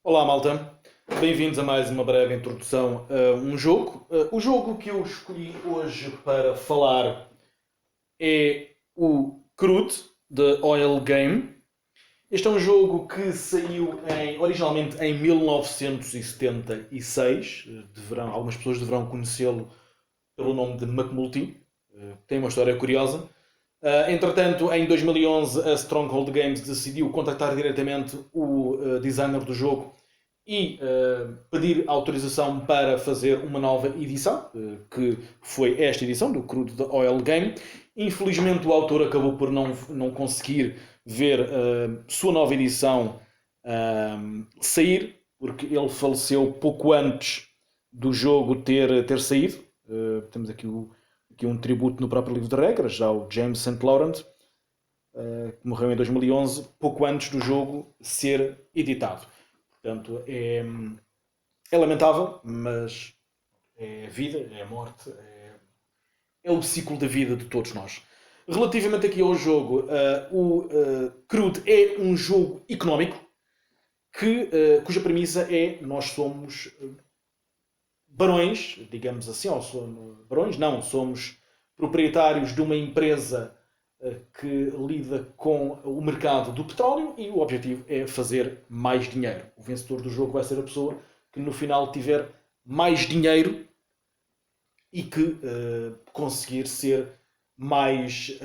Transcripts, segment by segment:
Olá, malta. Bem-vindos a mais uma breve introdução a um jogo. O jogo que eu escolhi hoje para falar é o Crude, The Oil Game. Este é um jogo que saiu originalmente em 1976, algumas pessoas deverão conhecê-lo pelo nome de McMulty. Tem uma história curiosa. Entretanto, em 2011, a Stronghold Games decidiu contactar diretamente o designer do jogo e pedir autorização para fazer uma nova edição, que foi esta edição do Crude The Oil Game. Infelizmente, o autor acabou por não conseguir ver a sua nova edição sair, porque ele faleceu pouco antes do jogo ter saído. Temos aqui um tributo no próprio livro de regras, já o James St. Laurent, que morreu em 2011, pouco antes do jogo ser editado. Portanto, é lamentável, mas é a vida, é a morte, é o ciclo da vida de todos nós. Relativamente aqui ao jogo, o Crude é um jogo económico cuja premissa é nós somos barões, digamos assim, ou barões, não, somos proprietários de uma empresa que lida com o mercado do petróleo e o objetivo é fazer mais dinheiro. O vencedor do jogo vai ser a pessoa que no final tiver mais dinheiro e que conseguir ser mais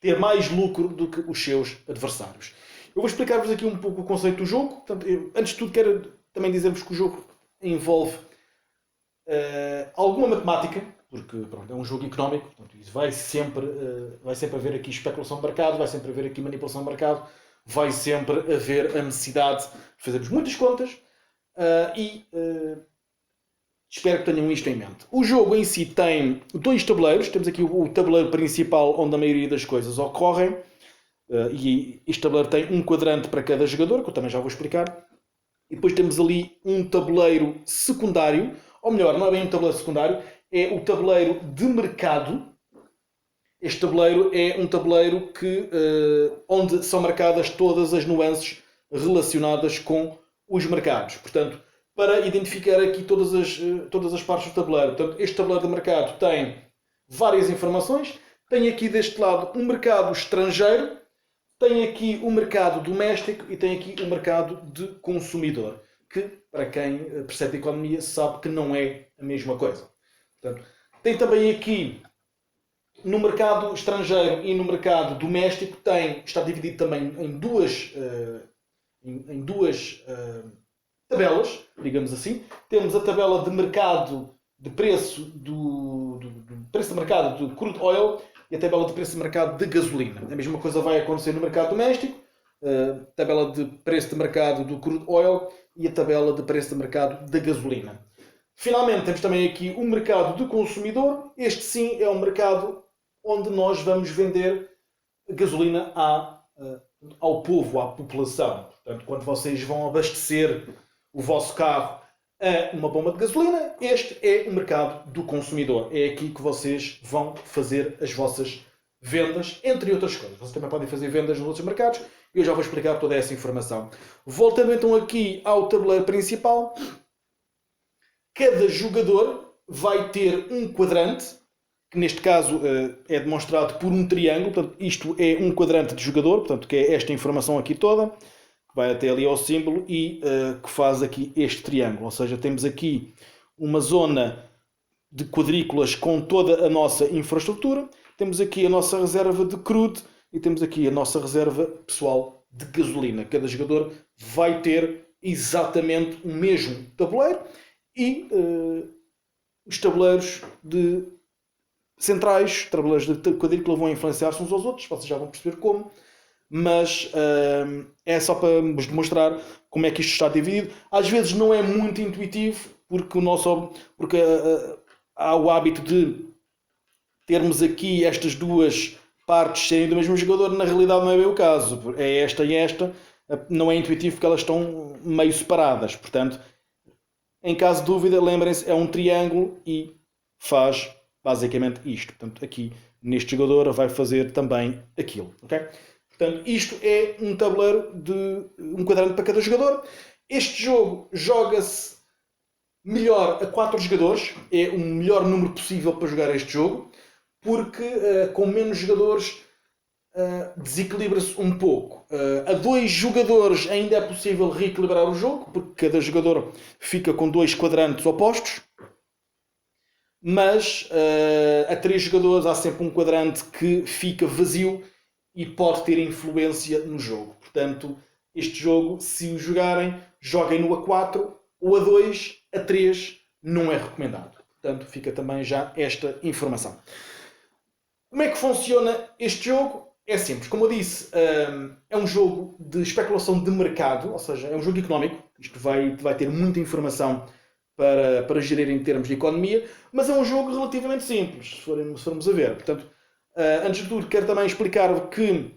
ter mais lucro do que os seus adversários. Eu vou explicar-vos aqui um pouco o conceito do jogo. Portanto, antes de tudo quero também dizer-vos que o jogo envolve alguma matemática, porque pronto, é um jogo económico, portanto, isso vai sempre haver aqui especulação de mercado, vai sempre haver aqui manipulação de mercado, vai sempre haver a necessidade de fazermos muitas contas espero que tenham isto em mente. O jogo em si tem dois tabuleiros. Temos aqui o tabuleiro principal onde a maioria das coisas ocorrem e este tabuleiro tem um quadrante para cada jogador, que eu também já vou explicar. E depois temos ali um tabuleiro secundário, ou melhor, não é bem um tabuleiro secundário, é o tabuleiro de mercado. Este tabuleiro é um tabuleiro onde são marcadas todas as nuances relacionadas com os mercados. Portanto, para identificar aqui todas as partes do tabuleiro. Portanto, este tabuleiro de mercado tem várias informações. Tem aqui deste lado um mercado estrangeiro, tem aqui o mercado doméstico e tem aqui o mercado de consumidor, que, para quem percebe de economia, sabe que não é a mesma coisa. Portanto, tem também aqui, no mercado estrangeiro e no mercado doméstico, está dividido também em duas tabelas, digamos assim. Temos a tabela de mercado de preço do preço de mercado do crude oil e a tabela de preço de mercado de gasolina. A mesma coisa vai acontecer no mercado doméstico, a tabela de preço de mercado do crude oil e a tabela de preço de mercado da gasolina. Finalmente, temos também aqui o mercado do consumidor. Este sim é um mercado onde nós vamos vender gasolina ao povo, à população. Portanto, quando vocês vão abastecer o vosso carro a uma bomba de gasolina, este é o mercado do consumidor. É aqui que vocês vão fazer as vossas vendas, entre outras coisas. Vocês também podem fazer vendas nos outros mercados e eu já vou explicar toda essa informação. Voltando então aqui ao tabuleiro principal, cada jogador vai ter um quadrante, que neste caso é demonstrado por um triângulo. Portanto, isto é um quadrante de jogador, portanto, que é esta informação aqui toda, que vai até ali ao símbolo e que faz aqui este triângulo. Ou seja, temos aqui uma zona de quadrículas com toda a nossa infraestrutura, temos aqui a nossa reserva de crude e temos aqui a nossa reserva pessoal de gasolina. Cada jogador vai ter exatamente o mesmo tabuleiro e os tabuleiros centrais, tabuleiros de quadrícula vão influenciar-se uns aos outros, vocês já vão perceber como, mas é só para vos demonstrar como é que isto está dividido. Às vezes não é muito intuitivo, porque há o hábito de termos aqui estas duas partes serem do mesmo jogador. Na realidade não é bem o caso, é esta e esta, não é intuitivo porque elas estão meio separadas. Portanto, em caso de dúvida, lembrem-se, é um triângulo e faz basicamente isto. Portanto, aqui neste jogador vai fazer também aquilo. Okay? Portanto, isto é um tabuleiro de um quadrante para cada jogador. Este jogo joga-se melhor a 4 jogadores. É o melhor número possível para jogar este jogo, porque com menos jogadores desequilibra-se um pouco. A 2 jogadores ainda é possível reequilibrar o jogo, porque cada jogador fica com 2 quadrantes opostos. Mas a 3 jogadores há sempre um quadrante que fica vazio e pode ter influência no jogo. Portanto, este jogo, se o jogarem, joguem no A4 ou A2, A3 não é recomendado. Portanto, fica também já esta informação. Como é que funciona este jogo? É simples. Como eu disse, é um jogo de especulação de mercado, ou seja, é um jogo económico. Isto vai ter muita informação para gerir em termos de economia, mas é um jogo relativamente simples, se formos a ver. Portanto, antes de tudo, quero também explicar que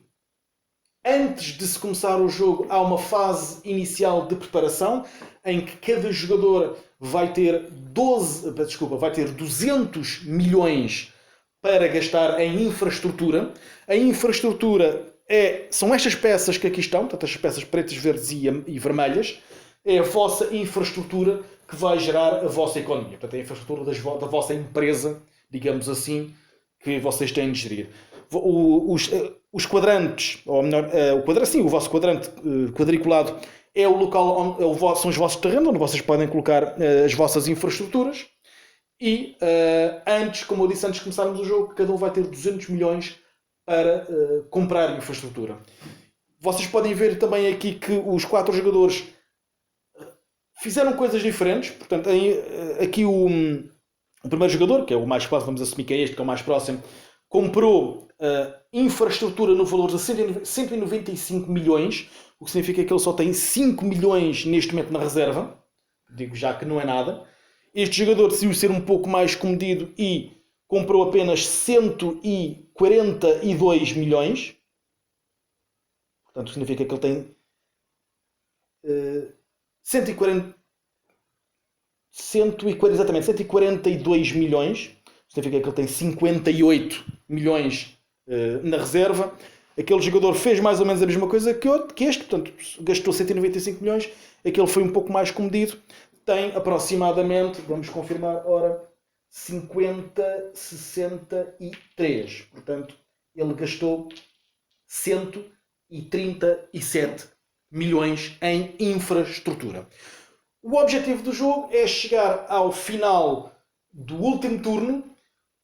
antes de se começar o jogo há uma fase inicial de preparação em que cada jogador vai ter 200 milhões para gastar em infraestrutura. A infraestrutura são estas peças que aqui estão, portanto, as peças pretas, verdes e vermelhas. É a vossa infraestrutura que vai gerar a vossa economia. Portanto, é a infraestrutura da vossa empresa, digamos assim, que vocês têm de gerir. Os quadrantes, ou melhor, o vosso quadrante quadriculado é o local onde são os vossos terrenos, onde vocês podem colocar as vossas infraestruturas. E como eu disse, antes de começarmos o jogo, cada um vai ter 200 milhões para comprar infraestrutura. Vocês podem ver também aqui que os 4 jogadores fizeram coisas diferentes. Portanto, aqui o primeiro jogador, que é o mais próximo, vamos assumir que é este, que é o mais próximo, comprou infraestrutura no valor de 195 milhões, o que significa que ele só tem 5 milhões neste momento na reserva. Digo já que não é nada. Este jogador decidiu ser um pouco mais comedido e comprou apenas 142 milhões. Portanto, significa que ele tem 142 milhões. Significa que ele tem 58 milhões na reserva. Aquele jogador fez mais ou menos a mesma coisa que este, portanto, gastou 195 milhões. Aquele foi um pouco mais comedido. Tem aproximadamente, vamos confirmar, 63. Portanto, ele gastou 137 milhões em infraestrutura. O objetivo do jogo é chegar ao final do último turno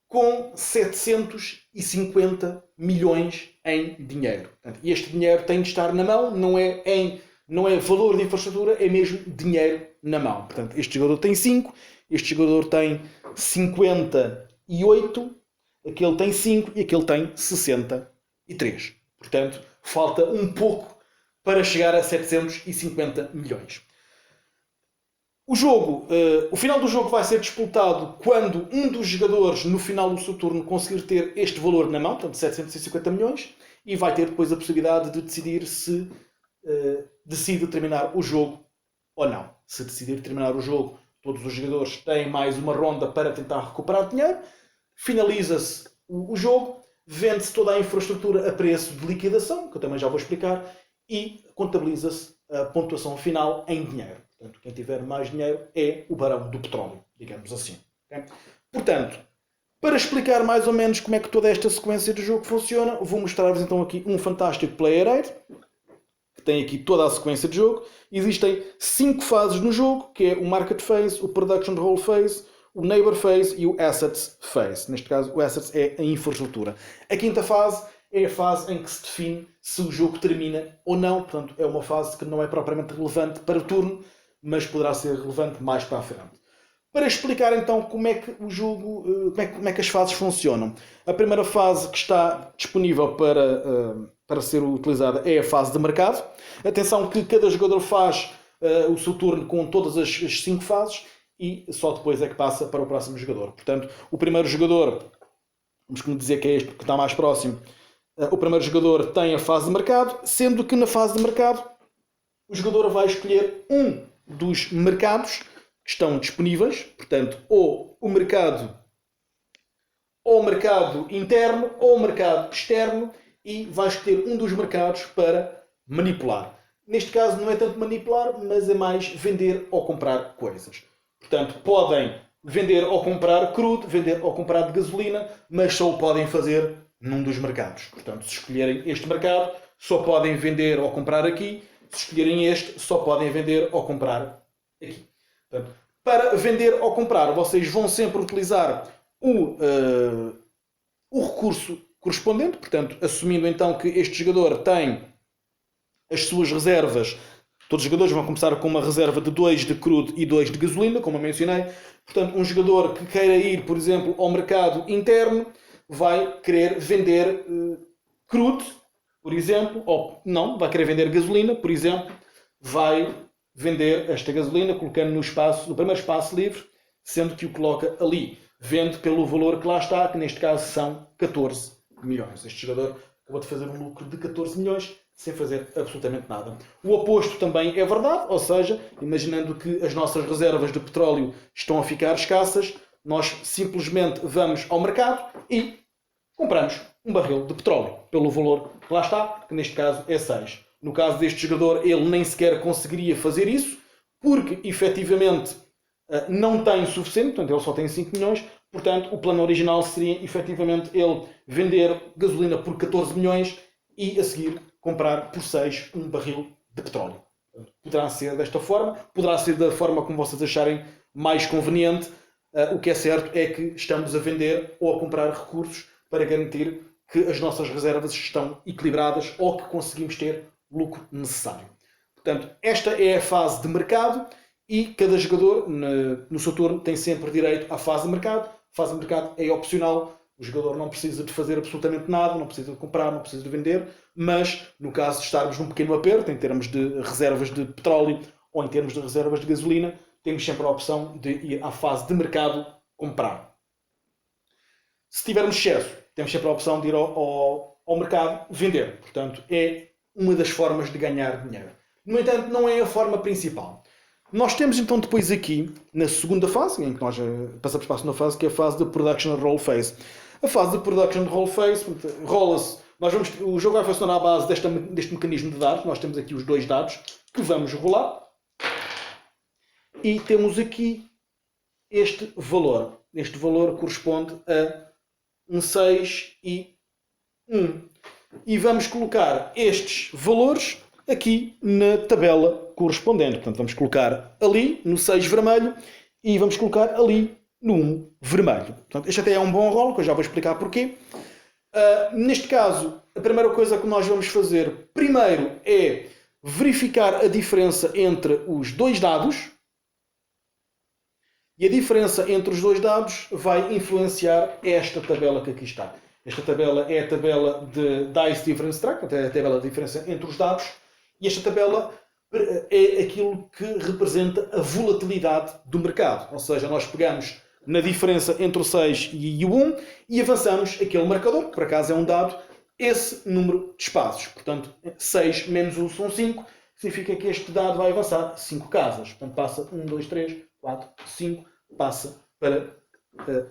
com 750 milhões em dinheiro. Portanto, este dinheiro tem de estar na mão, não é valor de infraestrutura, é mesmo dinheiro na mão. Portanto, este jogador tem 5, este jogador tem 58, aquele tem 5 e aquele tem 63. Portanto, falta um pouco para chegar a 750 milhões. O final do jogo vai ser disputado quando um dos jogadores, no final do seu turno, conseguir ter este valor na mão, portanto 750 milhões, e vai ter depois a possibilidade de decidir se decide terminar o jogo ou não. Se decidir terminar o jogo, todos os jogadores têm mais uma ronda para tentar recuperar dinheiro, finaliza-se o jogo, vende-se toda a infraestrutura a preço de liquidação, que eu também já vou explicar, e contabiliza-se a pontuação final em dinheiro. Portanto, quem tiver mais dinheiro é o barão do petróleo, digamos assim. Okay? Portanto, para explicar mais ou menos como é que toda esta sequência do jogo funciona, vou mostrar-vos então aqui um fantástico player aid, que tem aqui toda a sequência de jogo. Existem 5 fases no jogo, que é o Market Phase, o Production Role Phase, o Neighbor Phase e o Assets Phase. Neste caso, o Assets é a infraestrutura. A quinta fase é a fase em que se define se o jogo termina ou não. Portanto, é uma fase que não é propriamente relevante para o turno, mas poderá ser relevante mais para a frente. Para explicar então como é que o jogo, como é que as fases funcionam. A primeira fase que está disponível para ser utilizada é a fase de mercado. Atenção que cada jogador faz o seu turno com todas as 5 fases e só depois é que passa para o próximo jogador. Portanto, o primeiro jogador, vamos dizer que é este que está mais próximo, o primeiro jogador tem a fase de mercado, sendo que na fase de mercado o jogador vai escolher um dos mercados que estão disponíveis, portanto, ou o mercado interno ou o mercado externo, e vai escolher um dos mercados para manipular. Neste caso não é tanto manipular, mas é mais vender ou comprar coisas. Portanto, podem vender ou comprar crudo, vender ou comprar de gasolina, mas só o podem fazer num dos mercados. Portanto, se escolherem este mercado, só podem vender ou comprar aqui. Se escolherem este, só podem vender ou comprar aqui. Portanto, para vender ou comprar, vocês vão sempre utilizar o recurso correspondente. Portanto, assumindo então que este jogador tem as suas reservas. Todos os jogadores vão começar com uma reserva de 2 de crudo e 2 de gasolina, como eu mencionei. Portanto, um jogador que queira ir, por exemplo, ao mercado interno, vai querer vender crudo, por exemplo, ou não, vai querer vender gasolina, por exemplo, vai vender esta gasolina colocando no primeiro espaço livre, sendo que o coloca ali. Vende pelo valor que lá está, que neste caso são 14 milhões. Este jogador acabou de fazer um lucro de 14 milhões sem fazer absolutamente nada. O oposto também é verdade, ou seja, imaginando que as nossas reservas de petróleo estão a ficar escassas, nós simplesmente vamos ao mercado e compramos um barril de petróleo pelo valor que lá está, que neste caso é 6. No caso deste jogador, ele nem sequer conseguiria fazer isso, porque efetivamente não tem suficiente, portanto ele só tem 5 milhões, portanto o plano original seria efetivamente ele vender gasolina por 14 milhões e a seguir comprar por 6 um barril de petróleo. Poderá ser desta forma, poderá ser da forma como vocês acharem mais conveniente. O que é certo é que estamos a vender ou a comprar recursos para garantir que as nossas reservas estão equilibradas ou que conseguimos ter o lucro necessário. Portanto, esta é a fase de mercado e cada jogador no seu turno tem sempre direito à fase de mercado. A fase de mercado é opcional. O jogador não precisa de fazer absolutamente nada, não precisa de comprar, não precisa de vender, mas no caso de estarmos num pequeno aperto, em termos de reservas de petróleo ou em termos de reservas de gasolina, temos sempre a opção de ir à fase de mercado comprar. Se tivermos excesso, temos sempre a opção de ir ao mercado vender. Portanto, é uma das formas de ganhar dinheiro. No entanto, não é a forma principal. Nós temos então depois aqui, na segunda fase, em que nós passamos para a segunda fase, que é a fase de Production Roll Phase. A fase de Production Roll Phase, rola-se, o jogo vai funcionar à base deste mecanismo de dados. Nós temos aqui os 2 dados que vamos rolar. E temos aqui este valor. Este valor corresponde a um 6 e 1. E vamos colocar estes valores aqui na tabela correspondente. Portanto, vamos colocar ali no 6 vermelho e vamos colocar ali no 1 vermelho. Portanto, este até é um bom rolo, que eu já vou explicar porquê. Neste caso, a primeira coisa que nós vamos fazer primeiro é verificar a diferença entre os 2 dados. E a diferença entre os 2 dados vai influenciar esta tabela que aqui está. Esta tabela é a tabela de Dice Difference Track, é a tabela de diferença entre os dados. E esta tabela é aquilo que representa a volatilidade do mercado. Ou seja, nós pegamos na diferença entre o 6 e o 1 e avançamos aquele marcador, que por acaso é um dado, esse número de espaços. Portanto, 6 menos 1 são 5, significa que este dado vai avançar 5 casas. Portanto, passa 1, 2, 3, 4, 5, passa para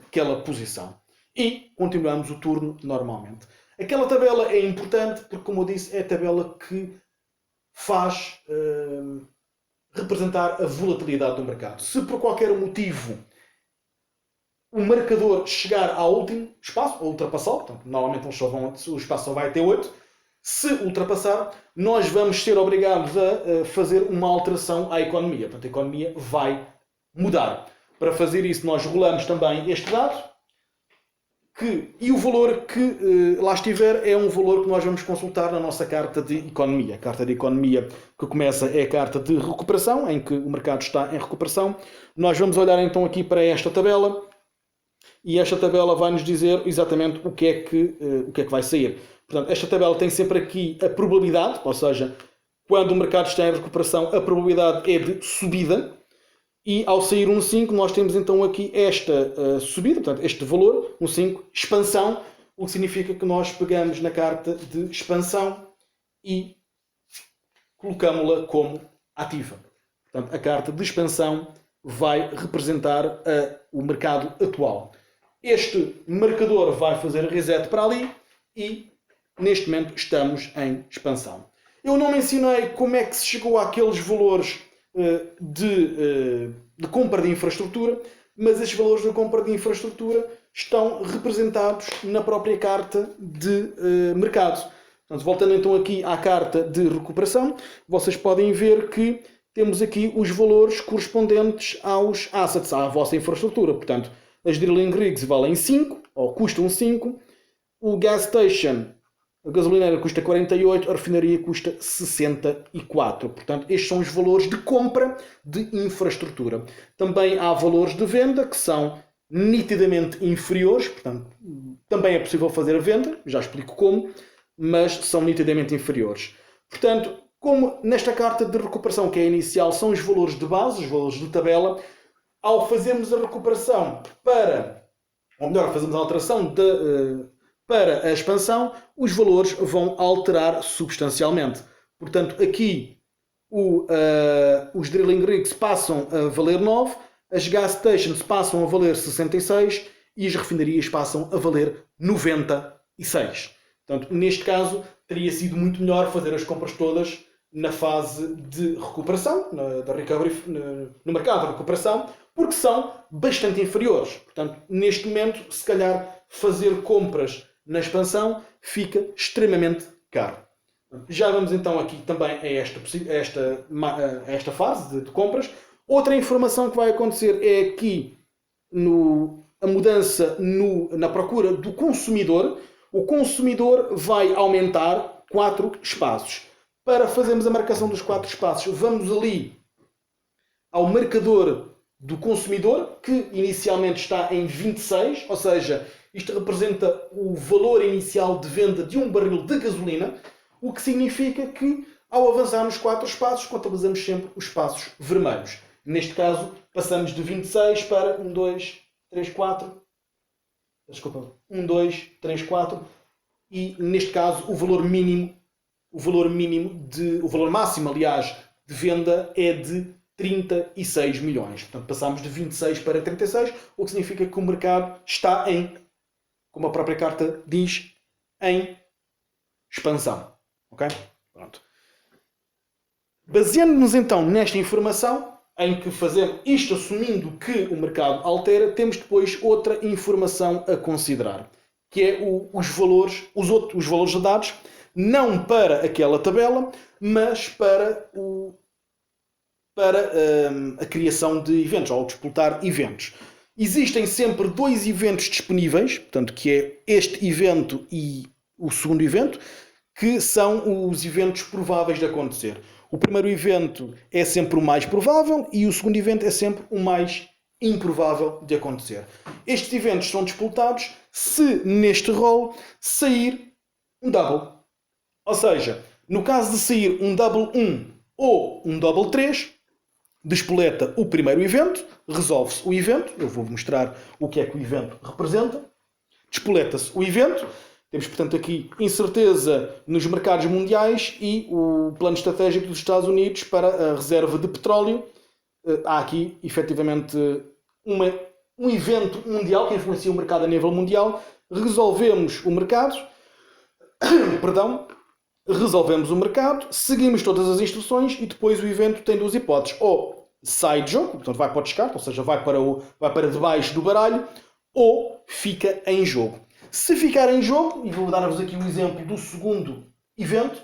aquela posição. E continuamos o turno normalmente. Aquela tabela é importante porque, como eu disse, é a tabela que faz representar a volatilidade do mercado. Se por qualquer motivo o marcador chegar ao último espaço, ou ultrapassar, portanto, normalmente o espaço só vai até 8, se ultrapassar, nós vamos ser obrigados a fazer uma alteração à economia. Portanto, a economia vai mudar. Para fazer isso, nós rolamos também este dado, e o valor que lá estiver é um valor que nós vamos consultar na nossa carta de economia. A carta de economia que começa é a carta de recuperação, em que o mercado está em recuperação. Nós vamos olhar então aqui para esta tabela, e esta tabela vai nos dizer exatamente o que é que vai sair. Portanto, esta tabela tem sempre aqui a probabilidade, ou seja, quando o mercado está em recuperação, a probabilidade é de subida. E ao sair um 5, nós temos então aqui esta subida, portanto, este valor, um 5, expansão, o que significa que nós pegamos na carta de expansão e colocamos-la como ativa. Portanto, a carta de expansão vai representar o mercado atual. Este marcador vai fazer reset para ali e neste momento estamos em expansão. Eu não mencionei como é que se chegou àqueles valores de compra de infraestrutura, mas esses valores de compra de infraestrutura estão representados na própria carta de mercado. Portanto, voltando então aqui à carta de recuperação, vocês podem ver que temos aqui os valores correspondentes aos assets, à vossa infraestrutura. Portanto, as drilling rigs valem 5, ou custam 5. O gas station, a gasolineira custa 48, a refinaria custa 64. Portanto, estes são os valores de compra de infraestrutura. Também há valores de venda que são nitidamente inferiores. Portanto, também é possível fazer a venda, já explico como, mas são nitidamente inferiores. Portanto, como nesta carta de recuperação, que é inicial, são os valores de base, os valores de tabela, ao fazermos a recuperação ou melhor, fazemos a alteração para a expansão, os valores vão alterar substancialmente. Portanto, aqui os drilling rigs passam a valer 9, as gas stations passam a valer 66 e as refinarias passam a valer 96. Portanto, neste caso, teria sido muito melhor fazer as compras todas na fase de recuperação, no mercado de recuperação, porque são bastante inferiores. Portanto, neste momento, se calhar, fazer compras na expansão fica extremamente caro. Já vamos então aqui também a esta fase de compras. Outra informação que vai acontecer é aqui a mudança na procura do consumidor. O consumidor vai aumentar 4 espaços. Para fazermos a marcação dos 4 espaços, vamos ali ao marcador do consumidor, que inicialmente está em 26, ou seja, isto representa o valor inicial de venda de um barril de gasolina, o que significa que, ao avançar nos 4 espaços, contabilizamos sempre os espaços vermelhos. Neste caso, passamos de 26 para 1, 2, 3, 4. Desculpa, 1, 2, 3, 4. E, neste caso, o valor máximo, aliás, de venda é de 36 milhões. Portanto, passamos de 26 para 36, o que significa que o mercado está como a própria carta diz, em expansão. Ok? Pronto. Baseando-nos então nesta informação, em que fazemos isto assumindo que o mercado altera, temos depois outra informação a considerar, que é os valores dados, não para aquela tabela, mas para a criação de eventos, ou disputar eventos. Existem sempre 2 eventos disponíveis, portanto, que é este evento e o segundo evento, que são os eventos prováveis de acontecer. O primeiro evento é sempre o mais provável e o segundo evento é sempre o mais improvável de acontecer. Estes eventos são disputados se neste rol sair um double. Ou seja, no caso de sair um double 1 ou um double 3, despoleta o primeiro evento, resolve-se o evento. Eu vou mostrar o que é que o evento representa. Despoleta-se o evento. Temos, portanto, aqui incerteza nos mercados mundiais e o plano estratégico dos Estados Unidos para a reserva de petróleo. Há aqui, efetivamente, um evento mundial que influencia o mercado a nível mundial. Resolvemos o mercado. Resolvemos o mercado, seguimos todas as instruções e depois o evento tem 2 hipóteses. Ou sai de jogo, portanto vai para o descarte, ou seja, vai para debaixo do baralho, ou fica em jogo. Se ficar em jogo, e vou dar-vos aqui um exemplo do segundo evento,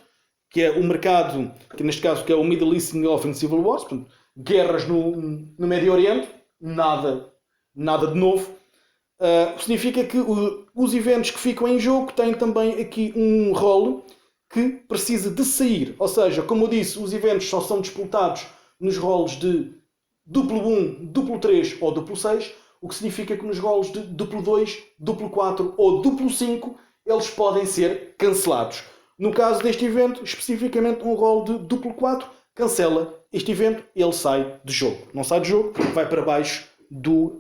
que é o mercado, que neste caso que é o Middle East Gulf and Civil Wars, portanto, guerras no Médio Oriente, nada de novo. Significa que os eventos que ficam em jogo têm também aqui um rolo que precisa de sair. Ou seja, como eu disse, os eventos só são disputados nos rolos de duplo 1, duplo 3 ou duplo 6, o que significa que nos rolos de duplo 2, duplo 4 ou duplo 5, eles podem ser cancelados. No caso deste evento, especificamente um rolo de duplo 4, cancela este evento, ele sai de jogo. Não sai de jogo, vai para baixo do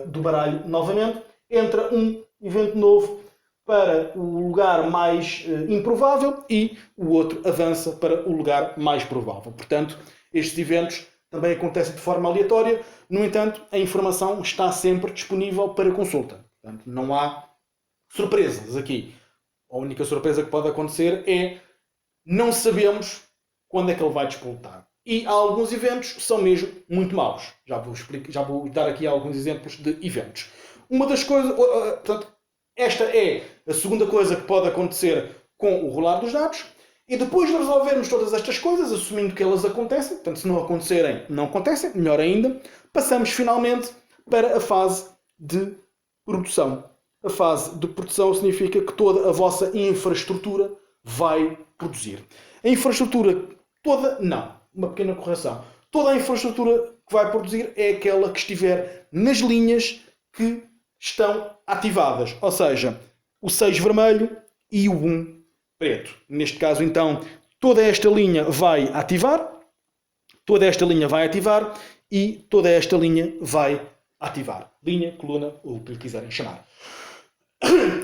baralho novamente, entra um evento novo para o lugar mais improvável e o outro avança para o lugar mais provável. Portanto, estes eventos também acontecem de forma aleatória. No entanto, a informação está sempre disponível para consulta. Portanto, não há surpresas aqui. A única surpresa que pode acontecer é não sabemos quando é que ele vai despoltar. E há alguns eventos que são mesmo muito maus. Já vou dar aqui alguns exemplos de eventos. Uma das coisas... Portanto, esta é a segunda coisa que pode acontecer com o rolar dos dados. E depois de resolvermos todas estas coisas, assumindo que elas acontecem, portanto, se não acontecerem, não acontecem, melhor ainda, passamos finalmente para a fase de produção. A fase de produção significa que toda a vossa infraestrutura vai produzir. A infraestrutura toda, não. Uma pequena correção. Toda a infraestrutura que vai produzir é aquela que estiver nas linhas que estão ativadas. Ou seja, o 6 vermelho e o 1 preto. Neste caso, então, toda esta linha vai ativar. Toda esta linha vai ativar e toda esta linha vai ativar. Linha, coluna, ou o que lhe quiserem chamar.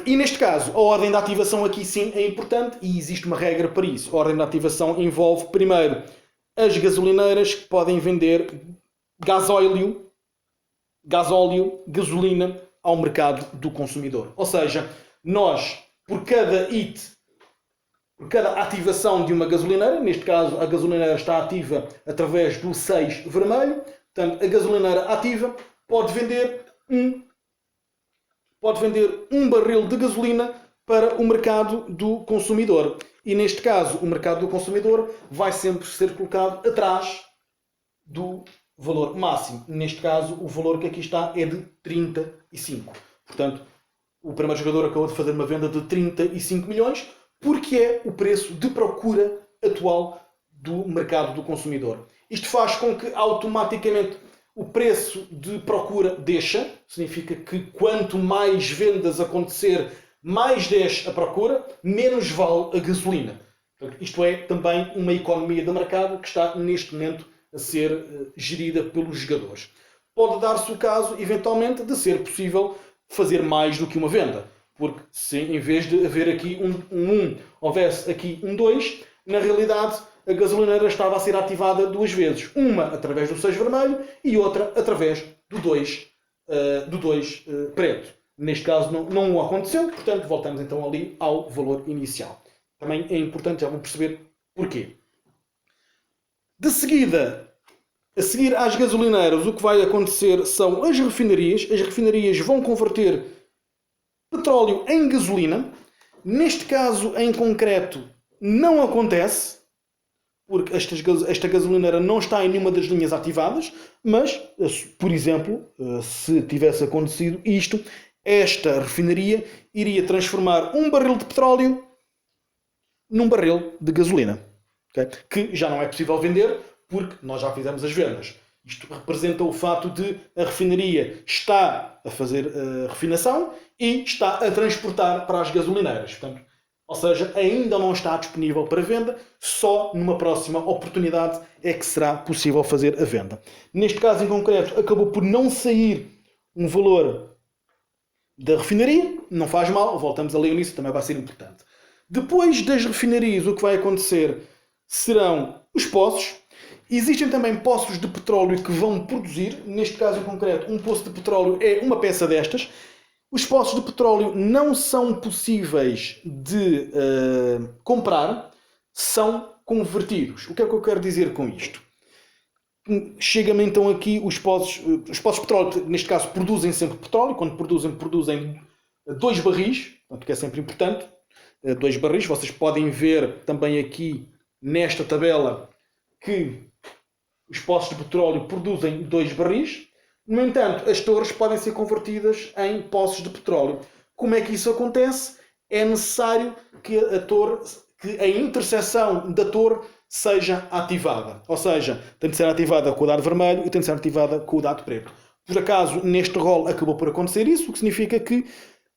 E neste caso, a ordem de ativação aqui sim é importante e existe uma regra para isso. A ordem de ativação envolve, primeiro, as gasolineiras que podem vender gasóleo, gasolina ao mercado do consumidor. Ou seja, nós, por cada ativação de uma gasolineira, neste caso a gasolineira está ativa através do 6 vermelho, portanto a gasolineira ativa pode vender um barril de gasolina para o mercado do consumidor. E neste caso, o mercado do consumidor vai sempre ser colocado atrás do valor máximo. Neste caso, o valor que aqui está é de 35. Portanto, o primeiro jogador acabou de fazer uma venda de 35 milhões, porque é o preço de procura atual do mercado do consumidor. Isto faz com que automaticamente o preço de procura deixa. Significa que quanto mais vendas acontecer, mais desce a procura, menos vale a gasolina. Isto é também uma economia de mercado que está neste momento a ser gerida pelos jogadores. Pode dar-se o caso, eventualmente, de ser possível fazer mais do que uma venda. Porque se em vez de haver aqui um 1, houvesse aqui um 2, na realidade a gasolineira estava a ser ativada duas vezes. Uma através do 6 vermelho e outra através do 2 preto. Neste caso não aconteceu, portanto voltamos então ali ao valor inicial. Também é importante, já vão perceber porquê. De seguida, a seguir às gasolineiras, o que vai acontecer são as refinarias. As refinarias vão converter petróleo em gasolina. Neste caso em concreto não acontece, porque esta gasolineira não está em nenhuma das linhas ativadas, mas, por exemplo, se tivesse acontecido isto, esta refinaria iria transformar um barril de petróleo num barril de gasolina. Okay? Que já não é possível vender, porque nós já fizemos as vendas. Isto representa o fato de a refinaria está a fazer a refinação e está a transportar para as gasolineiras. Portanto, ou seja, ainda não está disponível para venda, só numa próxima oportunidade é que será possível fazer a venda. Neste caso em concreto, acabou por não sair um valor da refinaria, não faz mal, voltamos a ler nisso, também vai ser importante. Depois das refinarias, o que vai acontecer serão os poços. Existem também poços de petróleo que vão produzir, neste caso em concreto, um poço de petróleo é uma peça destas. Os poços de petróleo não são possíveis de comprar, são convertidos. O que é que eu quero dizer com isto? Chega-me então aqui os poços de petróleo, neste caso produzem sempre petróleo, quando produzem 2 barris, portanto, que é sempre importante, 2 barris. Vocês podem ver também aqui nesta tabela que os poços de petróleo produzem 2 barris. No entanto, as torres podem ser convertidas em poços de petróleo. Como é que isso acontece? É necessário que a interseção da torre seja ativada. Ou seja, tem de ser ativada com o dado vermelho e tem de ser ativada com o dado preto. Por acaso, neste rol acabou por acontecer isso, o que significa que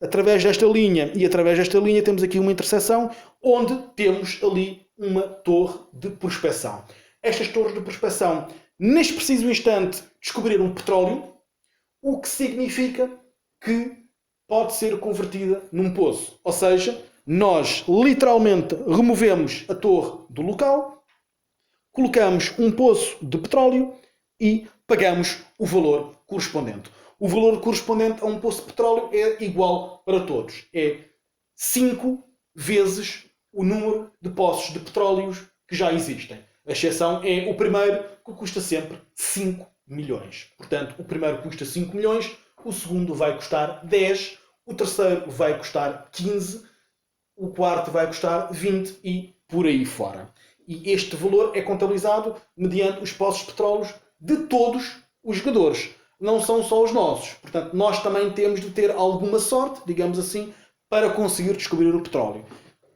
através desta linha e através desta linha temos aqui uma interseção onde temos ali uma torre de prospecção. Estas torres de prospecção, neste preciso instante, descobriram petróleo, o que significa que pode ser convertida num poço. Ou seja, nós literalmente removemos a torre do local, colocamos um poço de petróleo e pagamos o valor correspondente. O valor correspondente a um poço de petróleo é igual para todos. É 5 vezes o número de poços de petróleos que já existem. A exceção é o primeiro, que custa sempre 5 milhões. Portanto, o primeiro custa 5 milhões, o segundo vai custar 10, o terceiro vai custar 15, o quarto vai custar 20 e por aí fora. E este valor é contabilizado mediante os poços de petróleos de todos os jogadores. Não são só os nossos. Portanto, nós também temos de ter alguma sorte, digamos assim, para conseguir descobrir o petróleo.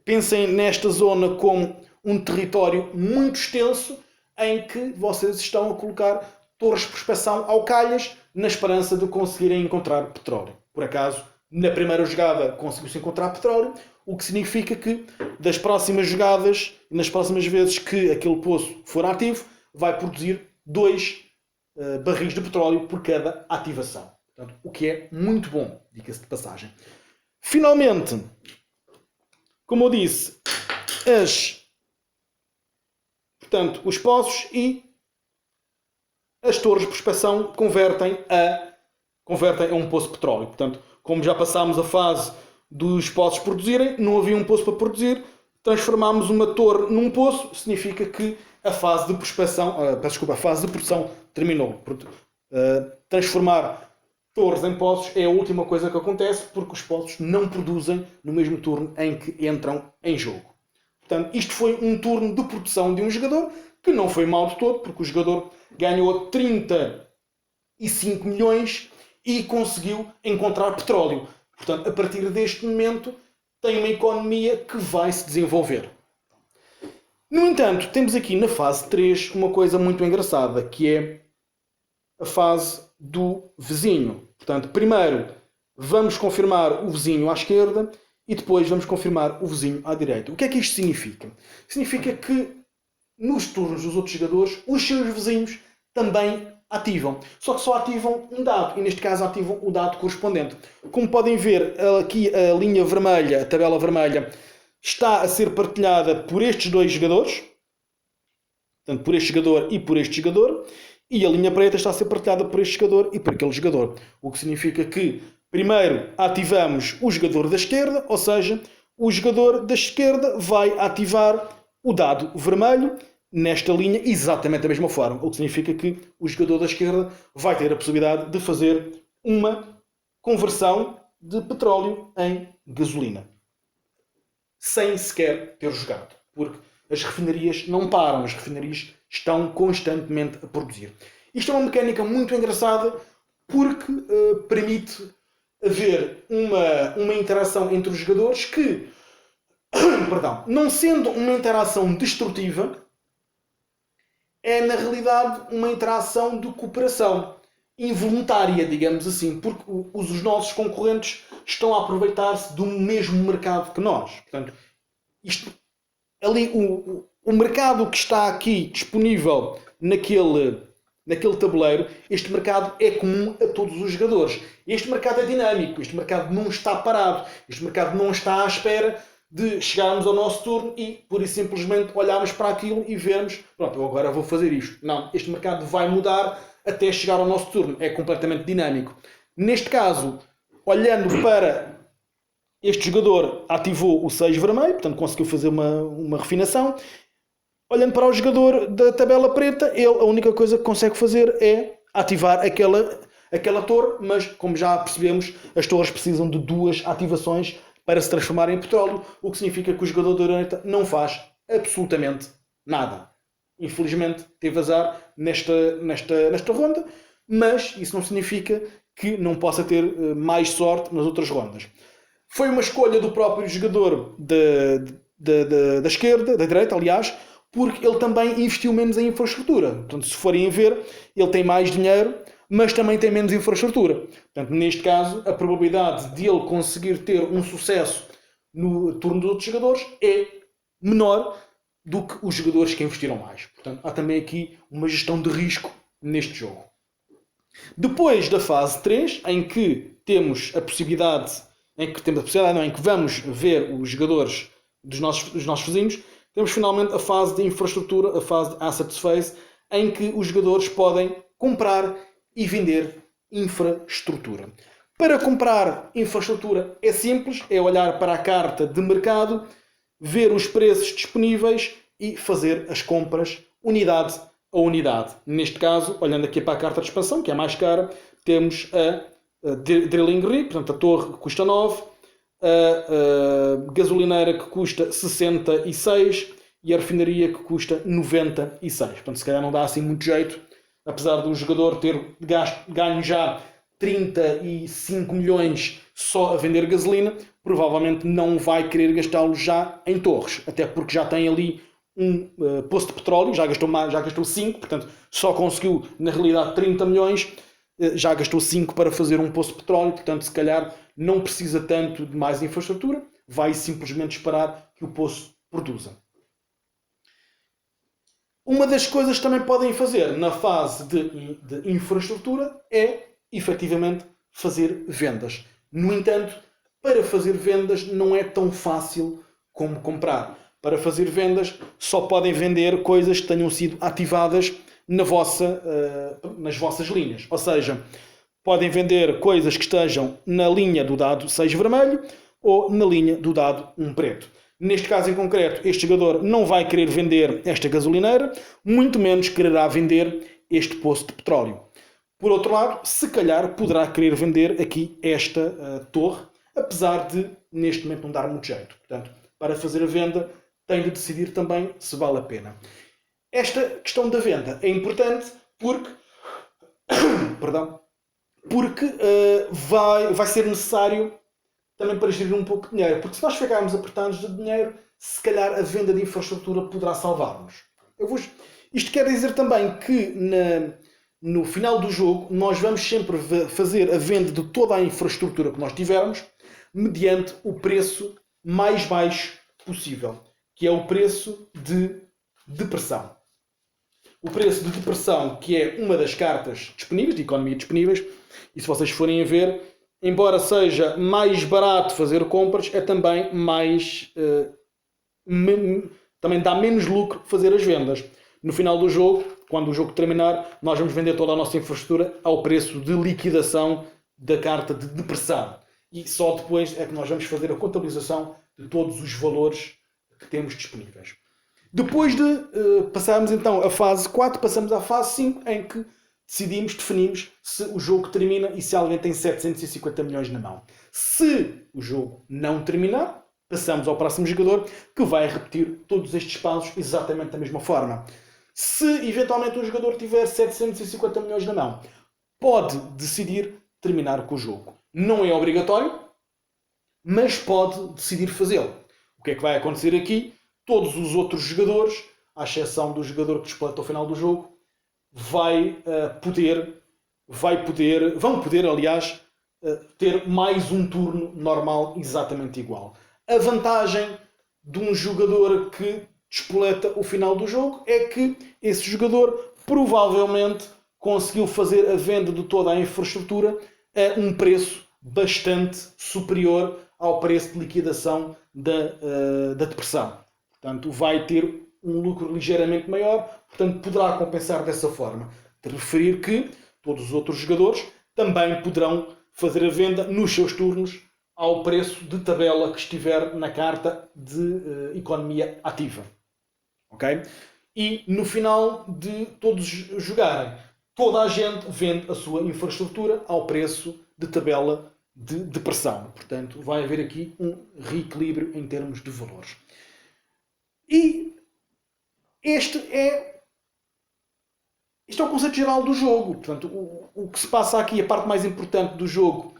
Pensem nesta zona como um território muito extenso em que vocês estão a colocar torres de prospecção ao calhas na esperança de conseguirem encontrar petróleo. Por acaso, na primeira jogada conseguiu-se encontrar petróleo, o que significa que das próximas jogadas, nas próximas vezes que aquele poço for ativo, vai produzir 2 barris de petróleo por cada ativação. Portanto, o que é muito bom, diga-se de passagem. Finalmente, como eu disse, os poços e as torres de prospecção convertem a um poço de petróleo. Portanto, como já passámos a fase dos poços produzirem, não havia um poço para produzir, transformámos uma torre num poço, significa que a fase de prospecção, a fase de produção terminou. Transformar torres em poços é a última coisa que acontece, porque os poços não produzem no mesmo turno em que entram em jogo. Portanto, isto foi um turno de produção de um jogador, que não foi mal de todo, porque o jogador ganhou 35 milhões e conseguiu encontrar petróleo. Portanto, a partir deste momento, tem uma economia que vai se desenvolver. No entanto, temos aqui na fase 3 uma coisa muito engraçada, que é a fase do vizinho. Portanto, primeiro vamos confirmar o vizinho à esquerda e depois vamos confirmar o vizinho à direita. O que é que isto significa? Significa que nos turnos dos outros jogadores, os seus vizinhos também ativam. Só que só ativam um dado, e neste caso ativam o dado correspondente. Como podem ver, aqui a linha vermelha, a tabela vermelha, está a ser partilhada por estes dois jogadores, portanto, por este jogador e por este jogador, e a linha preta está a ser partilhada por este jogador e por aquele jogador. O que significa que primeiro ativamos o jogador da esquerda, ou seja, o jogador da esquerda vai ativar o dado vermelho nesta linha exatamente da mesma forma. O que significa que o jogador da esquerda vai ter a possibilidade de fazer uma conversão de petróleo em gasolina, sem sequer ter jogado. Porque as refinarias não param, as refinarias estão constantemente a produzir. Isto é uma mecânica muito engraçada porque permite haver uma interação entre os jogadores que, perdão, não sendo uma interação destrutiva, é na realidade uma interação de cooperação involuntária, digamos assim, porque os nossos concorrentes estão a aproveitar-se do mesmo mercado que nós. Portanto, o mercado que está aqui disponível naquele tabuleiro, este mercado é comum a todos os jogadores. Este mercado é dinâmico, este mercado não está parado, este mercado não está à espera de chegarmos ao nosso turno e, pura e simplesmente, olharmos para aquilo e vermos, pronto, eu agora vou fazer isto. Não, este mercado vai mudar até chegar ao nosso turno. É completamente dinâmico. Neste caso, olhando para este jogador, ativou o 6 vermelho, portanto conseguiu fazer uma refinação. Olhando para o jogador da tabela preta, ele a única coisa que consegue fazer é ativar aquela torre, mas como já percebemos, as torres precisam de 2 ativações para se transformarem em petróleo, o que significa que o jogador da direita não faz absolutamente nada. Infelizmente teve azar nesta ronda, mas isso não significa que não possa ter mais sorte nas outras rondas. Foi uma escolha do próprio jogador da esquerda, da direita, aliás, porque ele também investiu menos em infraestrutura. Portanto, se forem a ver, ele tem mais dinheiro, mas também tem menos infraestrutura. Portanto, neste caso, a probabilidade de ele conseguir ter um sucesso no turno dos outros jogadores é menor do que os jogadores que investiram mais. Portanto, há também aqui uma gestão de risco neste jogo. Depois da fase 3, em que temos a possibilidade, em que vamos ver os jogadores dos nossos vizinhos, temos finalmente a fase de infraestrutura, a fase de Assets Phase, em que os jogadores podem comprar e vender infraestrutura. Para comprar infraestrutura é simples, é olhar para a carta de mercado, ver os preços disponíveis e fazer as compras unidade a unidade. Neste caso, olhando aqui para a carta de expansão, que é mais cara, temos a Drilling Rig, portanto a torre que custa 9, a gasolineira que custa 66 e a refinaria que custa 96. Portanto, se calhar não dá assim muito jeito, apesar do jogador ter ganho já 35 milhões só a vender gasolina, provavelmente não vai querer gastá-lo já em torres, até porque já tem ali um poço de petróleo, já gastou 5, portanto só conseguiu na realidade 30 milhões, já gastou 5 para fazer um poço de petróleo, portanto se calhar não precisa tanto de mais infraestrutura, vai simplesmente esperar que o poço produza. Uma das coisas que também podem fazer na fase de infraestrutura é efetivamente fazer vendas. No entanto, para fazer vendas não é tão fácil como comprar. Para fazer vendas só podem vender coisas que tenham sido ativadas nas vossas linhas. Ou seja, podem vender coisas que estejam na linha do dado 6 vermelho ou na linha do dado 1 preto. Neste caso em concreto, este jogador não vai querer vender esta gasolineira, muito menos quererá vender este poço de petróleo. Por outro lado, se calhar poderá querer vender aqui esta torre, apesar de neste momento não dar muito jeito. Portanto, para fazer a venda, tem de decidir também se vale a pena. Esta questão da venda é importante porque, vai ser necessário também para gerir um pouco de dinheiro. Porque se nós ficarmos apertados de dinheiro, se calhar a venda de infraestrutura poderá salvar-nos. Isto quer dizer também que no final do jogo nós vamos sempre fazer a venda de toda a infraestrutura que nós tivermos mediante o preço mais baixo possível, que é o preço de depressão. O preço de depressão, que é uma das cartas disponíveis, de economia disponíveis, e se vocês forem a ver, embora seja mais barato fazer compras, é também também dá menos lucro fazer as vendas. No final do jogo, quando o jogo terminar, nós vamos vender toda a nossa infraestrutura ao preço de liquidação da carta de depressão. E só depois é que nós vamos fazer a contabilização de todos os valores que temos disponíveis. Depois de passarmos então a fase 4, passamos à fase 5, em que definimos se o jogo termina e se alguém tem 750 milhões na mão. Se o jogo não terminar, passamos ao próximo jogador, que vai repetir todos estes passos exatamente da mesma forma. Se eventualmente um jogador tiver 750 milhões na mão, pode decidir terminar com o jogo. Não é obrigatório, mas pode decidir fazê-lo. O que é que vai acontecer aqui? Todos os outros jogadores, à exceção do jogador que despleta ao final do jogo, vão poder, aliás, ter mais um turno normal exatamente igual. A vantagem de um jogador que despoleta o final do jogo é que esse jogador provavelmente conseguiu fazer a venda de toda a infraestrutura a um preço bastante superior ao preço de liquidação da depressão. Portanto, vai ter um lucro ligeiramente maior, portanto, poderá compensar dessa forma. De referir que todos os outros jogadores também poderão fazer a venda nos seus turnos ao preço de tabela que estiver na carta de economia ativa. Ok? E no final de todos jogarem, toda a gente vende a sua infraestrutura ao preço de tabela de depressão. Portanto, vai haver aqui um reequilíbrio em termos de valores. E este é o conceito geral do jogo. Portanto, o que se passa aqui, a parte mais importante do jogo,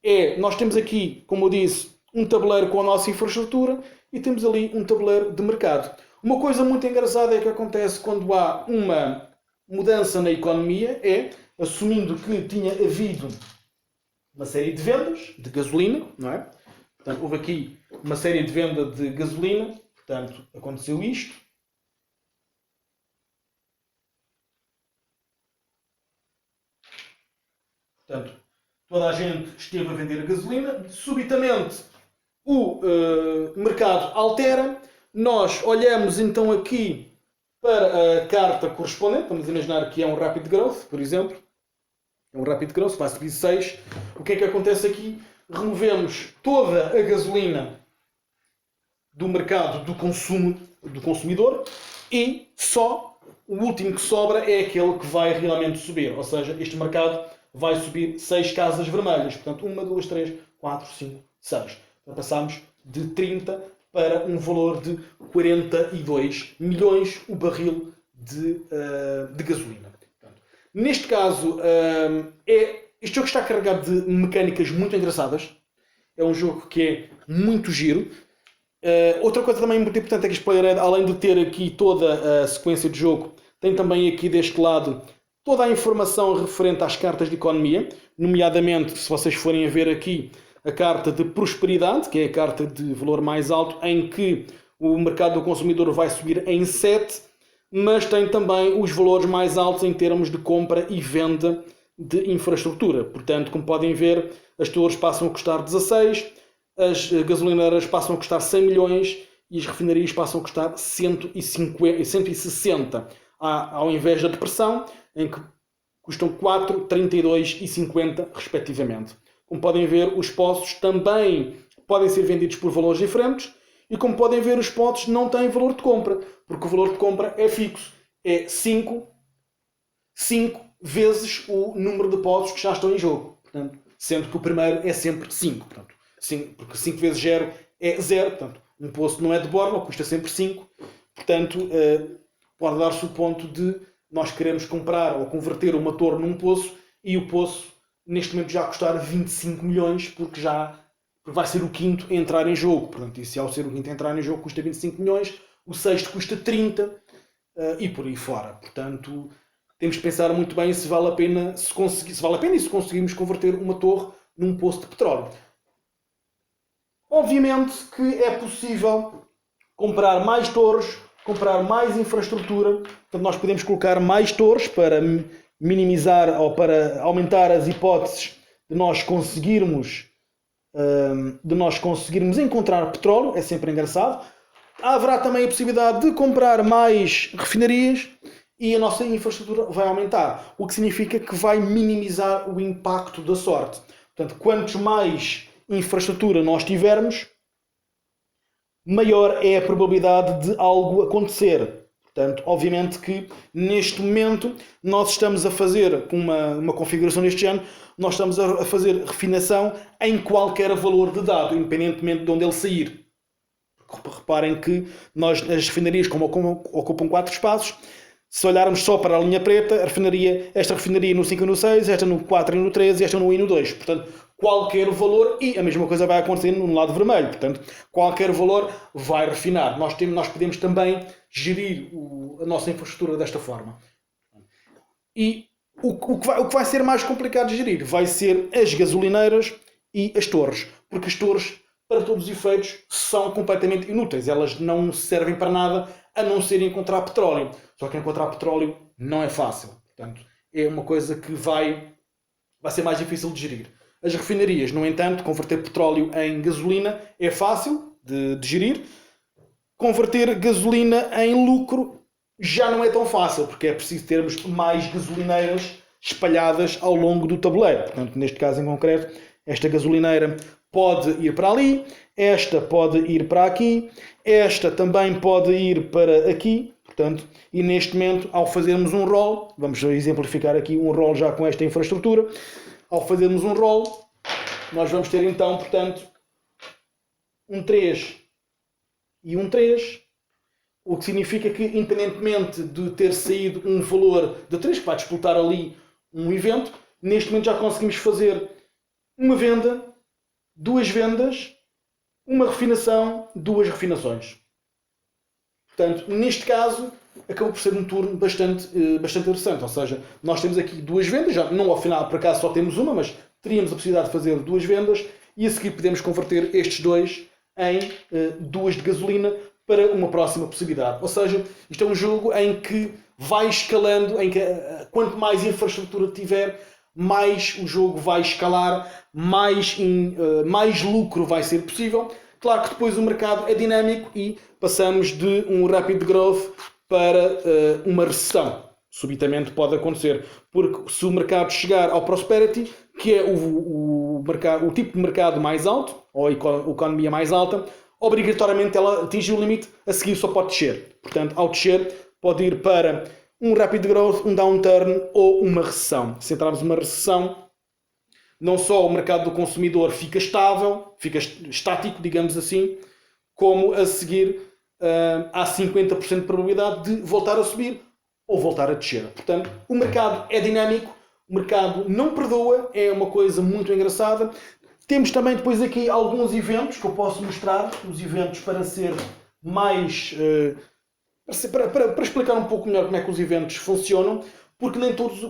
é nós temos aqui, como eu disse, um tabuleiro com a nossa infraestrutura e temos ali um tabuleiro de mercado. Uma coisa muito engraçada é que acontece quando há uma mudança na economia, assumindo que tinha havido uma série de vendas de gasolina, não é? Portanto, houve aqui uma série de venda de gasolina, portanto, aconteceu isto. Portanto, toda a gente esteve a vender gasolina, subitamente o mercado altera, nós olhamos então aqui para a carta correspondente, vamos imaginar que é um Rapid Growth, por exemplo, É um rapid growth, vai subir 6. O que é que acontece aqui? Removemos toda a gasolina do mercado do consumo do consumidor e só o último que sobra é aquele que vai realmente subir. Ou seja, este mercado vai subir 6 casas vermelhas. Portanto, 1, 2, 3, 4, 5, 6. Então passamos de 30 para um valor de 42 milhões o barril de gasolina. Portanto, neste caso, este jogo está carregado de mecânicas muito engraçadas. É um jogo que é muito giro. Outra coisa também muito importante é que este Playerhead, além de ter aqui toda a sequência de jogo, tem também aqui deste lado toda a informação referente às cartas de economia, nomeadamente, se vocês forem a ver aqui, a carta de prosperidade, que é a carta de valor mais alto, em que o mercado do consumidor vai subir em 7, mas tem também os valores mais altos em termos de compra e venda de infraestrutura. Portanto, como podem ver, as torres passam a custar 16, as gasolineiras passam a custar 100 milhões e as refinarias passam a custar 160, ao invés da depressão, em que custam 4, 32 e 50 respectivamente. Como podem ver, os poços também podem ser vendidos por valores diferentes e, como podem ver, os poços não têm valor de compra, porque o valor de compra é fixo. É 5 vezes o número de poços que já estão em jogo. Portanto, sendo que o primeiro é sempre 5. Portanto, porque 5 vezes 0 é 0. Portanto, um poço não é de borla, custa sempre 5. Portanto, pode dar-se o ponto de nós queremos comprar ou converter uma torre num poço e o poço neste momento já custar 25 milhões porque vai ser o quinto a entrar em jogo. Portanto, e se ao ser o quinto a entrar em jogo custa 25 milhões, o sexto custa 30 e por aí fora. Portanto, temos que pensar muito bem se vale a pena, se vale a pena e se conseguimos converter uma torre num poço de petróleo. Obviamente que é possível comprar mais torres, comprar mais infraestrutura. Portanto, nós podemos colocar mais torres para minimizar ou para aumentar as hipóteses de nós conseguirmos encontrar petróleo. É sempre engraçado. Haverá também a possibilidade de comprar mais refinarias e a nossa infraestrutura vai aumentar, o que significa que vai minimizar o impacto da sorte. Portanto, quanto mais infraestrutura nós tivermos, maior é a probabilidade de algo acontecer. Portanto, obviamente que neste momento nós estamos a fazer com uma configuração deste género, nós estamos a fazer refinação em qualquer valor de dado, independentemente de onde ele sair. Reparem que as refinarias como ocupam 4 espaços. Se olharmos só para a linha preta, esta refinaria no 5 e no 6, esta no 4 e no 3 e esta no 1 e no 2. Portanto, qualquer valor, e a mesma coisa vai acontecer no lado vermelho. Portanto, qualquer valor vai refinar. Nós podemos também gerir a nossa infraestrutura desta forma. E o que vai ser mais complicado de gerir vai ser as gasolineiras e as torres. Porque as torres, para todos os efeitos, são completamente inúteis. Elas não servem para nada a não ser encontrar petróleo. Só que encontrar petróleo não é fácil. Portanto, é uma coisa que vai ser mais difícil de gerir. As refinarias, no entanto, converter petróleo em gasolina é fácil de gerir. Converter gasolina em lucro já não é tão fácil, porque é preciso termos mais gasolineiras espalhadas ao longo do tabuleiro. Portanto, neste caso em concreto, esta gasolineira pode ir para ali, esta pode ir para aqui, esta também pode ir para aqui. Portanto, e neste momento, ao fazermos um roll, vamos exemplificar aqui um roll já com esta infraestrutura, ao fazermos um roll, nós vamos ter então, portanto, um 3 e um 3, o que significa que, independentemente de ter saído um valor de 3, que vai disputar ali um evento, neste momento já conseguimos fazer uma venda, 2 vendas, uma refinação, 2 refinações. Portanto, neste caso, acabou por ser um turno bastante interessante. Ou seja, nós temos aqui 2 vendas, já não ao final, por acaso, só temos uma, mas teríamos a possibilidade de fazer 2 vendas e a seguir podemos converter estes 2 em 2 de gasolina para uma próxima possibilidade. Ou seja, isto é um jogo em que vai escalando, em que quanto mais infraestrutura tiver, mais o jogo vai escalar, mais lucro vai ser possível. Claro que depois o mercado é dinâmico e passamos de um rapid growth para uma recessão. Subitamente pode acontecer. Porque se o mercado chegar ao prosperity, que é o tipo de mercado mais alto, ou a economia mais alta, obrigatoriamente ela atinge o limite, a seguir só pode descer. Portanto, ao descer, pode ir para um rapid growth, um downturn ou uma recessão. Se entrarmos numa recessão, não só o mercado do consumidor fica estável, fica estático, digamos assim, como a seguir há 50% de probabilidade de voltar a subir ou voltar a descer. Portanto, o mercado é dinâmico, o mercado não perdoa, é uma coisa muito engraçada. Temos também depois aqui alguns eventos que eu posso mostrar, os eventos para ser mais... para explicar um pouco melhor como é que os eventos funcionam, porque nem todos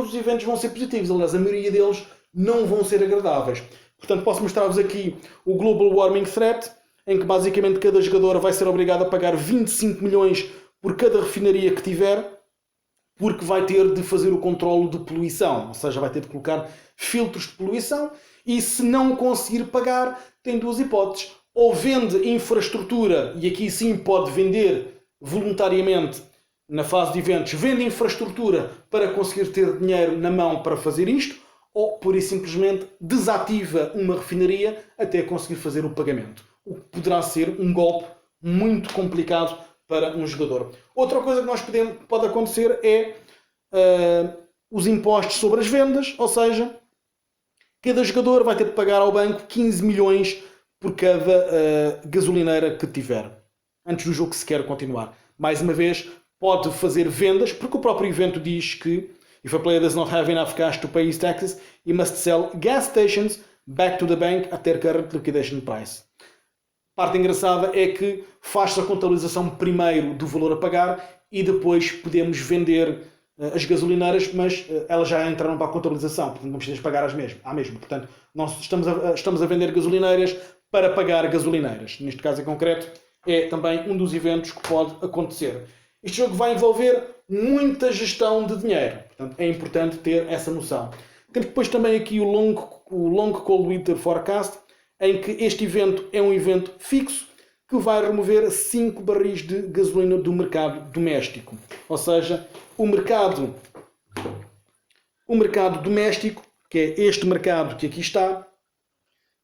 os eventos vão ser positivos. Aliás, a maioria deles não vão ser agradáveis. Portanto, posso mostrar-vos aqui o Global Warming Threat, em que basicamente cada jogador vai ser obrigado a pagar 25 milhões por cada refinaria que tiver, porque vai ter de fazer o controle de poluição, ou seja, vai ter de colocar filtros de poluição, e se não conseguir pagar, tem duas hipóteses. Ou vende infraestrutura, e aqui sim pode vender voluntariamente, na fase de eventos, vende infraestrutura para conseguir ter dinheiro na mão para fazer isto, ou pura e simplesmente desativa uma refinaria até conseguir fazer o pagamento. O que poderá ser um golpe muito complicado para um jogador. Outra coisa que pode acontecer é os impostos sobre as vendas, ou seja, cada jogador vai ter de pagar ao banco 15 milhões por cada gasolineira que tiver, antes do jogo sequer continuar. Mais uma vez, pode fazer vendas, porque o próprio evento diz que if a player does not have enough cash to pay his taxes, he must sell gas stations back to the bank at their current liquidation price. A parte engraçada é que faz-se a contabilização primeiro do valor a pagar e depois podemos vender as gasolineiras, mas elas já entraram para a contabilização, portanto não precisas pagar à mesma. Portanto, nós estamos a vender gasolineiras para pagar gasolineiras. Neste caso em concreto, é também um dos eventos que pode acontecer. Este jogo vai envolver muita gestão de dinheiro, portanto é importante ter essa noção. Temos depois também aqui o Long Cold Winter Forecast, em que este evento é um evento fixo que vai remover 5 barris de gasolina do mercado doméstico. Ou seja, o mercado doméstico, que é este mercado que aqui está,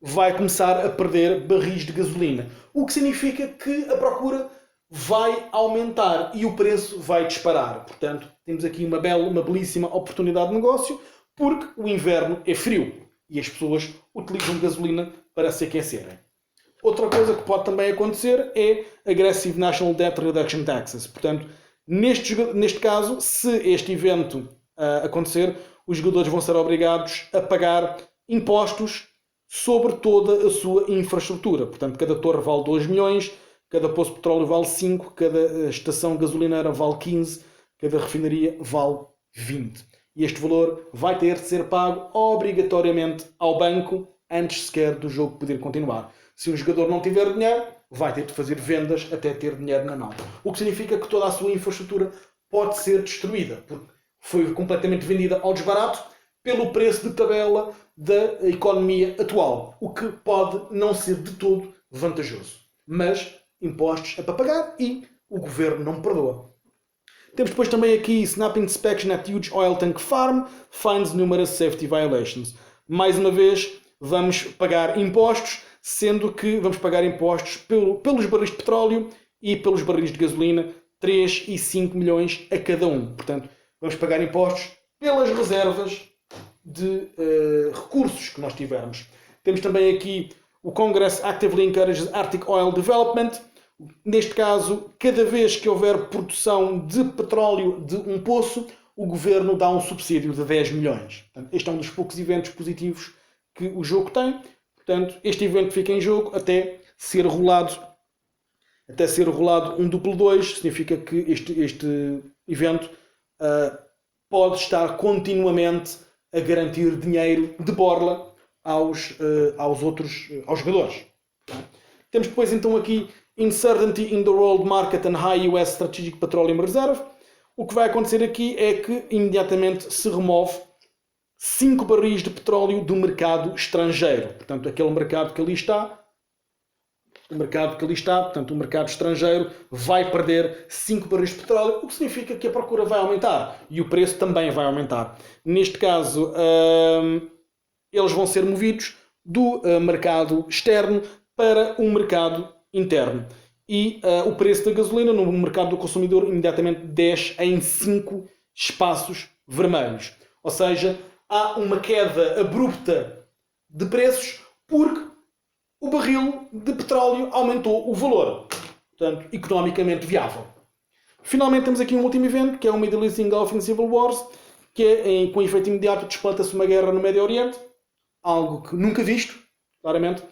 vai começar a perder barris de gasolina. O que significa que a procura vai aumentar e o preço vai disparar. Portanto, temos aqui uma belíssima oportunidade de negócio, porque o inverno é frio e as pessoas utilizam gasolina para se aquecerem. Outra coisa que pode também acontecer é Aggressive National Debt Reduction Taxes. Portanto, neste caso, se este evento acontecer, os jogadores vão ser obrigados a pagar impostos sobre toda a sua infraestrutura. Portanto, cada torre vale 2 milhões, cada poço de petróleo vale 5, cada estação gasolineira vale 15, cada refinaria vale 20. E este valor vai ter de ser pago obrigatoriamente ao banco antes sequer do jogo poder continuar. Se um jogador não tiver dinheiro, vai ter de fazer vendas até ter dinheiro na mão. O que significa que toda a sua infraestrutura pode ser destruída, porque foi completamente vendida ao desbarato pelo preço de tabela da economia atual, o que pode não ser de todo vantajoso. Mas impostos é para pagar e o governo não perdoa. Temos depois também aqui Snap Inspection at Huge Oil Tank Farm, finds numerous safety violations. Mais uma vez, vamos pagar impostos, sendo que vamos pagar impostos pelos barris de petróleo e pelos barris de gasolina, 3 e 5 milhões a cada um. Portanto, vamos pagar impostos pelas reservas de recursos que nós tivermos. Temos também aqui o Congress actively encourages Arctic Oil Development. Neste caso, cada vez que houver produção de petróleo de um poço, o governo dá um subsídio de 10 milhões. Portanto, este é um dos poucos eventos positivos que o jogo tem. Portanto, este evento fica em jogo até ser rolado um duplo 2. Significa que este evento pode estar continuamente a garantir dinheiro de borla aos jogadores. Temos depois então aqui Uncertainty in the World Market and High US Strategic Petroleum Reserve. O que vai acontecer aqui é que imediatamente se remove 5 barris de petróleo do mercado estrangeiro. Portanto, aquele mercado que ali está o mercado que ali está, portanto o mercado estrangeiro, vai perder 5 barris de petróleo, o que significa que a procura vai aumentar e o preço também vai aumentar. Neste caso, eles vão ser movidos do mercado externo para o mercado interno. E o preço da gasolina no mercado do consumidor imediatamente desce em 5 espaços vermelhos. Ou seja, há uma queda abrupta de preços porque o barril de petróleo aumentou o valor. Portanto, economicamente viável. Finalmente temos aqui um último evento, que é o Middle East Gulf and Civil Wars, que é, com efeito imediato, desplanta-se uma guerra no Médio Oriente, algo que nunca visto, claramente,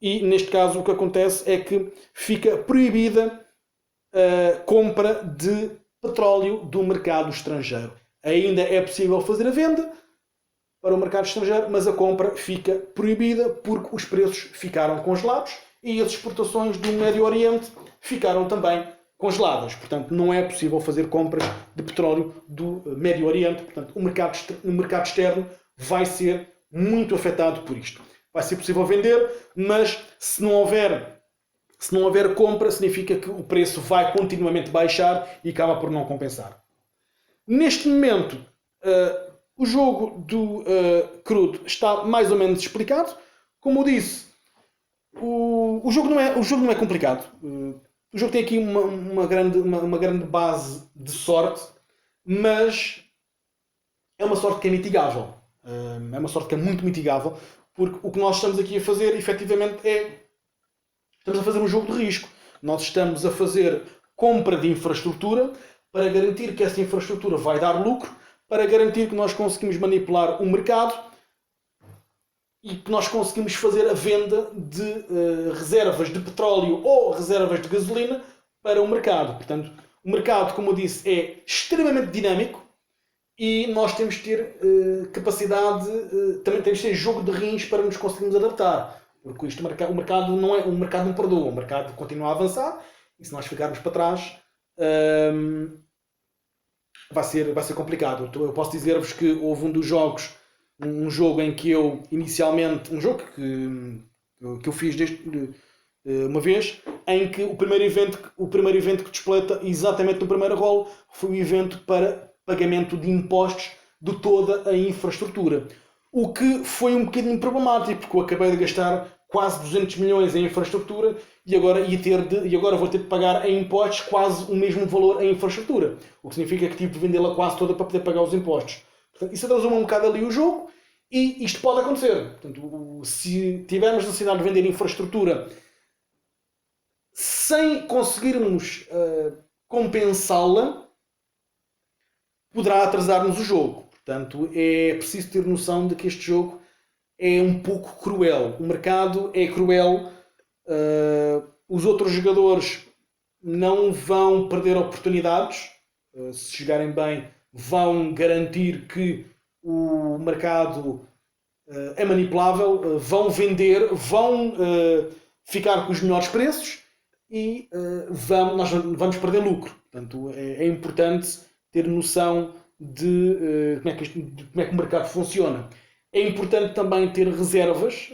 e neste caso o que acontece é que fica proibida a compra de petróleo do mercado estrangeiro. Ainda é possível fazer a venda para o mercado estrangeiro, mas a compra fica proibida porque os preços ficaram congelados e as exportações do Médio Oriente ficaram também congeladas. Portanto, não é possível fazer compras de petróleo do Médio Oriente. Portanto, o mercado externo vai ser muito afetado por isto. Vai ser possível vender, mas se não houver compra, significa que o preço vai continuamente baixar e acaba por não compensar. Neste momento, o jogo do crudo está mais ou menos explicado. Como eu disse, o jogo não é complicado. O jogo tem aqui uma grande base de sorte, mas é uma sorte que é mitigável. É uma sorte que é muito mitigável, porque o que nós estamos aqui a fazer, efetivamente, estamos a fazer um jogo de risco. Nós estamos a fazer compra de infraestrutura para garantir que essa infraestrutura vai dar lucro, para garantir que nós conseguimos manipular o mercado e que nós conseguimos fazer a venda de reservas de petróleo ou reservas de gasolina para o mercado. Portanto, o mercado, como eu disse, é extremamente dinâmico e nós temos de ter capacidade, também temos de ter jogo de rins para nos conseguirmos adaptar. Porque o mercado não perdoa, o mercado continua a avançar e se nós ficarmos para trás vai ser complicado. Eu posso dizer-vos que houve um jogo em que eu inicialmente, um jogo que eu fiz uma vez, em que o primeiro evento que despleta exatamente no primeiro rolo foi o evento para pagamento de impostos de toda a infraestrutura. O que foi um bocadinho problemático, porque eu acabei de gastar quase 200 milhões em infraestrutura e agora vou ter de pagar em impostos quase o mesmo valor em infraestrutura. O que significa que tive de vendê-la quase toda para poder pagar os impostos. Portanto, isso atrasou um bocado ali o jogo e isto pode acontecer. Portanto, se tivermos necessidade de vender infraestrutura sem conseguirmos compensá-la, poderá atrasar-nos o jogo. Portanto, é preciso ter noção de que este jogo é um pouco cruel. O mercado é cruel. Os outros jogadores não vão perder oportunidades. Se jogarem bem, vão garantir que o mercado é manipulável. Vão vender, vão ficar com os melhores preços e nós vamos perder lucro. Portanto, é importante ter noção de como é que o mercado funciona. É importante também ter reservas.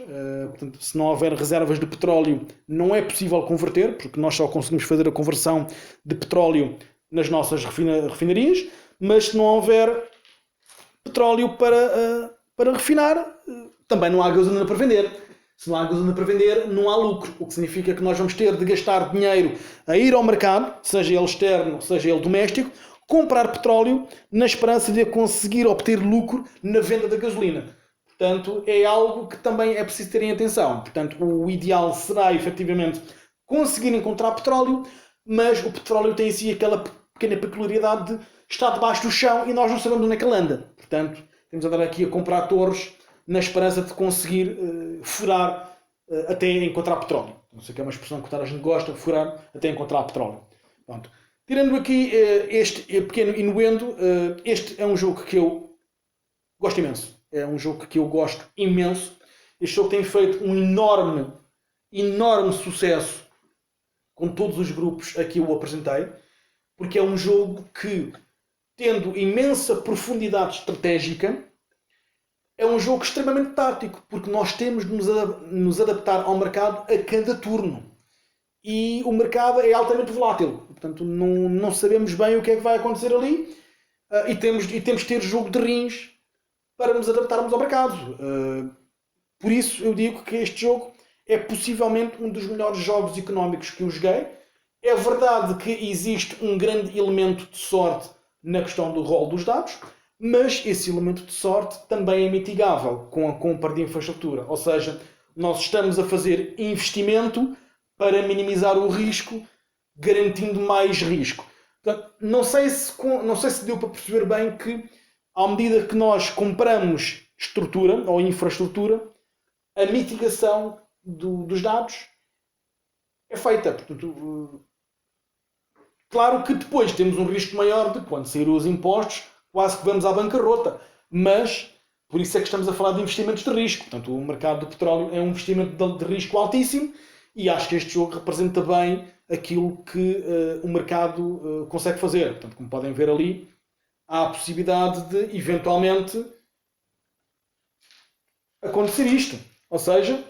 Portanto, se não houver reservas de petróleo, não é possível converter, porque nós só conseguimos fazer a conversão de petróleo nas nossas refinarias. Mas se não houver petróleo para refinar, também não há gasolina para vender. Se não há gasolina para vender, não há lucro. O que significa que nós vamos ter de gastar dinheiro a ir ao mercado, seja ele externo, seja ele doméstico, comprar petróleo na esperança de conseguir obter lucro na venda da gasolina. Portanto, é algo que também é preciso terem atenção. Portanto, o ideal será, efetivamente, conseguir encontrar petróleo, mas o petróleo tem em si aquela pequena peculiaridade de estar debaixo do chão e nós não sabemos onde é que ele anda. Portanto, temos de andar aqui a comprar torres na esperança de conseguir furar até encontrar petróleo. Não sei que é uma expressão que toda a gente gosta, furar até encontrar petróleo. Pronto. Tirando aqui este pequeno inuendo, este é um jogo que eu gosto imenso. É um jogo que eu gosto imenso. Este jogo tem feito um enorme sucesso com todos os grupos a que eu o apresentei, porque é um jogo que, tendo imensa profundidade estratégica, é um jogo extremamente tático, porque nós temos de nos adaptar ao mercado a cada turno. e o mercado é altamente volátil. Portanto, não sabemos bem o que é que vai acontecer ali e temos de ter jogo de rins para nos adaptarmos ao mercado. Por isso, eu digo que este jogo é possivelmente um dos melhores jogos económicos que eu joguei. É verdade que existe um grande elemento de sorte na questão do rol dos dados, mas esse elemento de sorte também é mitigável com a compra de infraestrutura. Ou seja, nós estamos a fazer investimento para minimizar o risco, garantindo mais risco. Portanto, não sei se deu para perceber bem que, à medida que nós compramos estrutura ou infraestrutura, a mitigação dos dados é feita. Portanto, claro que depois temos um risco maior de quando saíram os impostos, quase que vamos à bancarrota. Mas, por isso é que estamos a falar de investimentos de risco. Portanto, o mercado do petróleo é um investimento de risco altíssimo e acho que este jogo representa bem aquilo que o mercado consegue fazer. Portanto, como podem ver ali, há a possibilidade de, eventualmente, acontecer isto. Ou seja,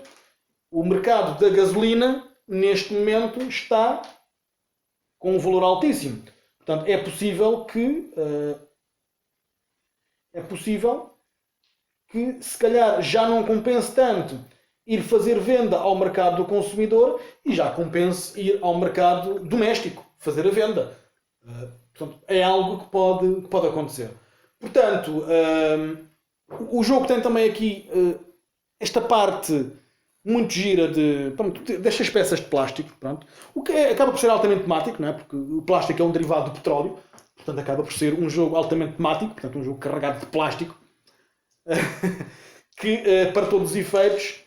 o mercado da gasolina, neste momento, está com um valor altíssimo. Portanto, é possível que se calhar já não compense tanto ir fazer venda ao mercado do consumidor e já compense ir ao mercado doméstico, fazer a venda. Portanto, é algo que pode acontecer. Portanto, o jogo tem também aqui esta parte muito gira destas peças de plástico, pronto, o que acaba por ser altamente temático, não é? Porque o plástico é um derivado do petróleo, portanto acaba por ser um jogo altamente temático, portanto um jogo carregado de plástico, que para todos os efeitos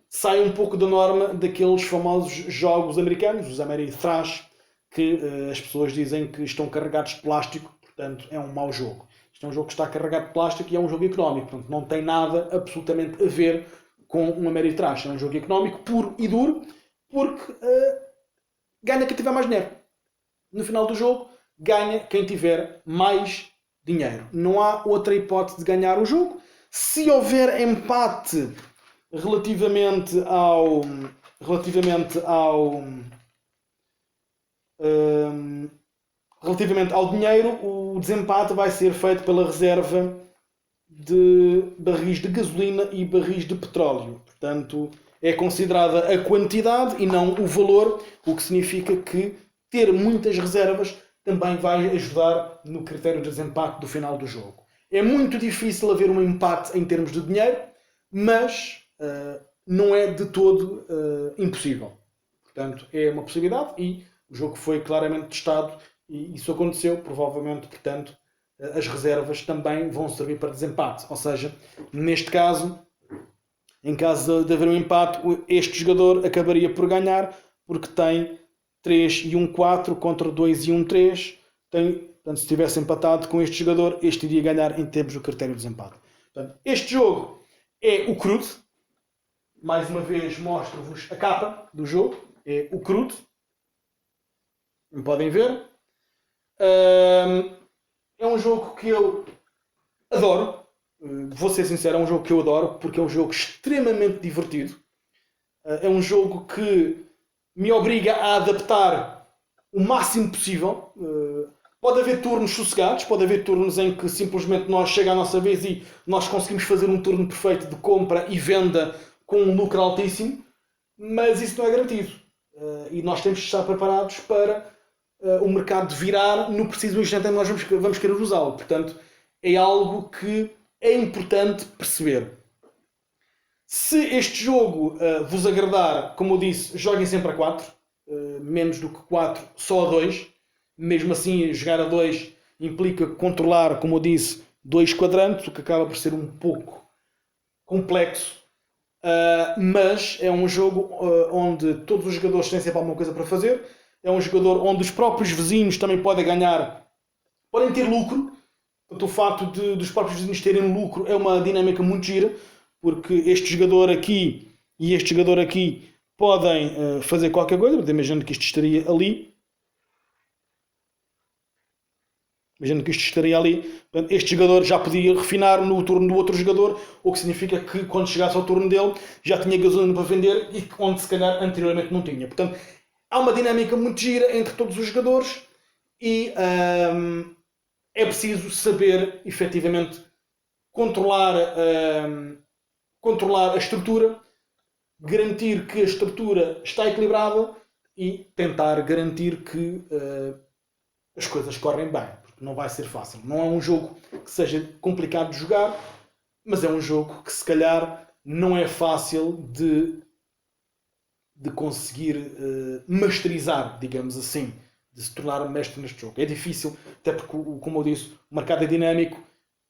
sai um pouco da norma daqueles famosos jogos americanos, os Ameritrash, que as pessoas dizem que estão carregados de plástico, portanto é um mau jogo. Isto é um jogo que está carregado de plástico e é um jogo económico, portanto não tem nada absolutamente a ver com um Ameritrash. É um jogo económico puro e duro, porque ganha quem tiver mais dinheiro. No final do jogo, ganha quem tiver mais dinheiro. Não há outra hipótese de ganhar o jogo. Se houver empate relativamente ao dinheiro, o desempate vai ser feito pela reserva de barris de gasolina e barris de petróleo. Portanto, é considerada a quantidade e não o valor, o que significa que ter muitas reservas também vai ajudar no critério de desempate do final do jogo. É muito difícil haver um empate em termos de dinheiro, mas não é de todo impossível. Portanto, é uma possibilidade e o jogo foi claramente testado e isso aconteceu, provavelmente, portanto, as reservas também vão servir para desempate. Ou seja, neste caso, em caso de haver um empate, este jogador acabaria por ganhar porque tem 3 e 1 4 contra 2 e 1 3. Portanto, se tivesse empatado com este jogador, este iria ganhar em termos do critério de desempate. Portanto, este jogo é o Crude. Mais uma vez mostro-vos a capa do jogo. É o Crude. Como podem ver. É um jogo que eu adoro. Vou ser sincero, é um jogo que eu adoro porque é um jogo extremamente divertido. É um jogo que me obriga a adaptar o máximo possível. Pode haver turnos sossegados, pode haver turnos em que simplesmente nós chega a nossa vez e nós conseguimos fazer um turno perfeito de compra e venda com um lucro altíssimo, mas isso não é garantido. E nós temos de estar preparados para o mercado virar no preciso instante em que nós vamos querer usá-lo. Portanto, é algo que é importante perceber. Se este jogo vos agradar, como eu disse, joguem sempre a 4. Menos do que 4, só a 2. Mesmo assim, jogar a 2 implica controlar, como eu disse, 2 quadrantes, o que acaba por ser um pouco complexo. Mas é um jogo onde todos os jogadores têm sempre alguma coisa para fazer. É um jogador onde os próprios vizinhos também podem ganhar, podem ter lucro. Portanto, o facto dos próprios vizinhos terem lucro é uma dinâmica muito gira, porque este jogador aqui e este jogador aqui podem fazer qualquer coisa. Imaginando que isto estaria ali. Portanto, este jogador já podia refinar no turno do outro jogador, o que significa que quando chegasse ao turno dele já tinha gasolina para vender e onde se calhar anteriormente não tinha. Portanto, há uma dinâmica muito gira entre todos os jogadores e é preciso saber efetivamente controlar a estrutura, garantir que a estrutura está equilibrada e tentar garantir que as coisas correm bem, porque não vai ser fácil. Não é um jogo que seja complicado de jogar, mas é um jogo que se calhar não é fácil de conseguir masterizar, digamos assim, de se tornar mestre neste jogo. É difícil, até porque, como eu disse, o mercado é dinâmico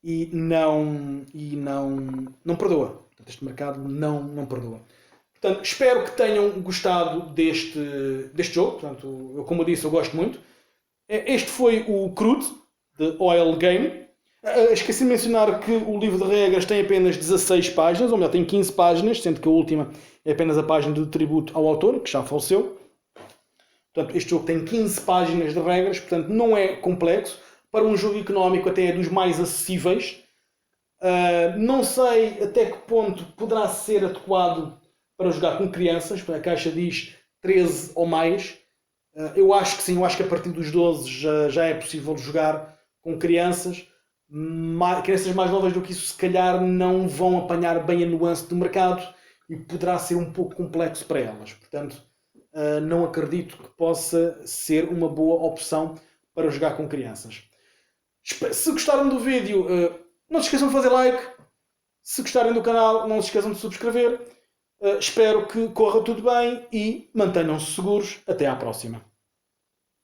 e não perdoa. Portanto, este mercado não perdoa. Portanto, espero que tenham gostado deste jogo. Portanto, como eu disse, eu gosto muito. Este foi o Crude, de Oil Game. Esqueci de mencionar que o livro de regras tem apenas 16 páginas, ou melhor, tem 15 páginas, sendo que a última é apenas a página de tributo ao autor, que já faleceu. Portanto, este jogo tem 15 páginas de regras, portanto não é complexo. Para um jogo económico até é dos mais acessíveis. Não sei até que ponto poderá ser adequado para jogar com crianças. A caixa diz 13 ou mais. Eu acho que sim, eu acho que a partir dos 12 já é possível jogar com crianças. Crianças mais novas do que isso se calhar não vão apanhar bem a nuance do mercado e poderá ser um pouco complexo para elas. Portanto, não acredito que possa ser uma boa opção para jogar com crianças. Se gostaram do vídeo, não se esqueçam de fazer like. Se gostarem do canal, não se esqueçam de subscrever. Espero que corra tudo bem e mantenham-se seguros. Até à próxima.